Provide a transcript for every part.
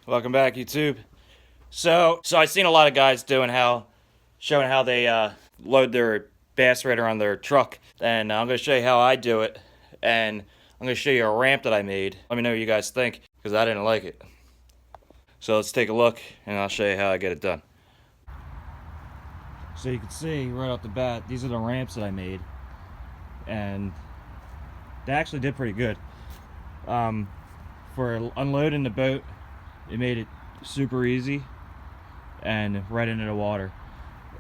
Welcome back, YouTube. So I seen a lot of guys showing how they load their bass raider on their truck, and I'm gonna show you how I do it, and I'm gonna show you a ramp that I made. Let me know what you guys think, because I didn't like it. So let's take a look, and I'll show you how I get it done. So you can see right off the bat, these are the ramps that I made, and they actually did pretty good. For unloading the boat, it made it super easy and right into the water.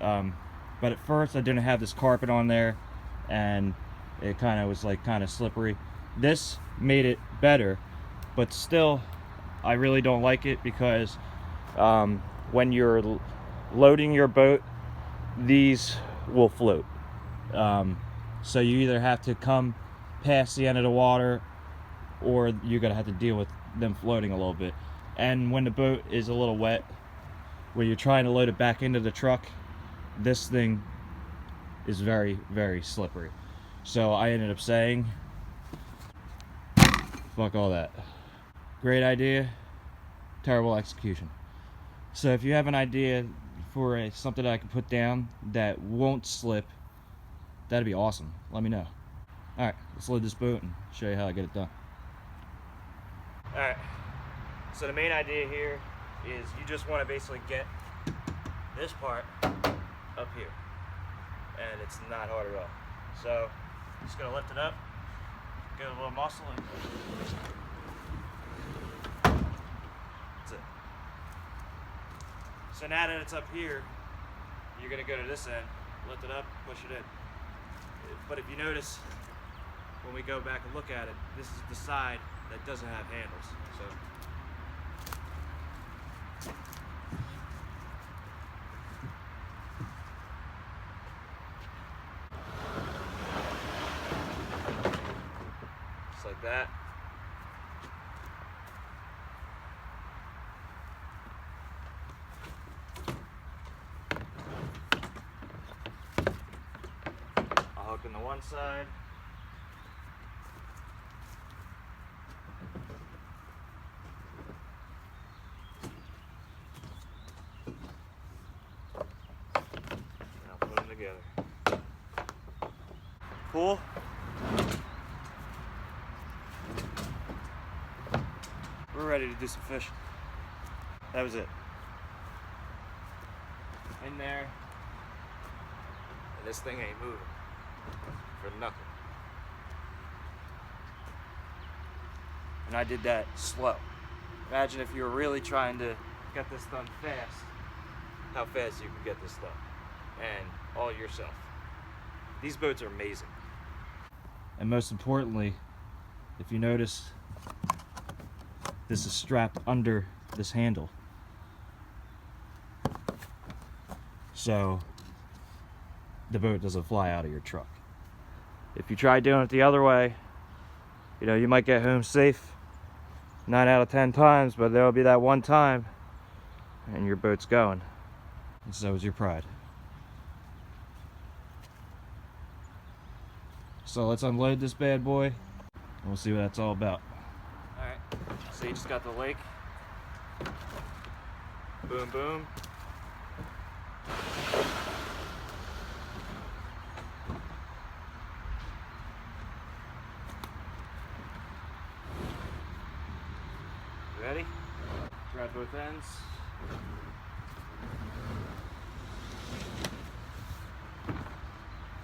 But at first I didn't have this carpet on there, and it kind of was like kind of slippery. This made it better, but still I really don't like it because when you're loading your boat, these will float. So you either have to come past the end of the water, or you're gonna have to deal with them floating a little bit. And when the boat is a little wet, when you're trying to load it back into the truck, this thing is very, very slippery. So I ended up saying, fuck all that. Great idea, terrible execution. So if you have an idea for something that I can put down that won't slip, that'd be awesome. Let me know. Alright, let's load this boat and show you how I get it done. Alright, so the main idea here is you just want to basically get this part up here, and it's not hard at all. So just gonna lift it up, get a little muscle, and that's it. So now that it's up here, you're gonna go to this end, lift it up, push it in. But if you notice, when we go back and look at it, this is the side that doesn't have handles. So just like that. I'll hook in the one side. Together. Cool. We're ready to do some fishing. That was it. In there. And this thing ain't moving for nothing. And I did that slow. Imagine if you were really trying to get this done fast, how fast you could get this done. And all yourself. These boats are amazing. And most importantly, if you notice, this is strapped under this handle. So the boat doesn't fly out of your truck. If you try doing it the other way, you know, you might get home safe 9 out of 10 times, but there'll be that one time and your boat's going. And so is your pride. So let's unload this bad boy, and we'll see what that's all about. Alright, so you just got the lake. Boom, boom. Ready? Grab both ends.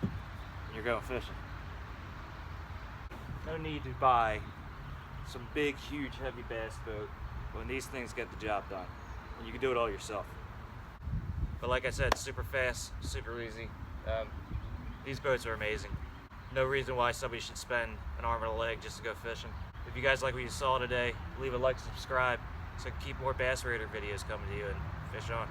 And you're going fishing. No need to buy some big, huge, heavy bass boat when these things get the job done. And you can do it all yourself. But like I said, super fast, super easy. These boats are amazing. No reason why somebody should spend an arm and a leg just to go fishing. If you guys like what you saw today, leave a like, subscribe, so I can keep more bass raider videos coming to you, and fish on.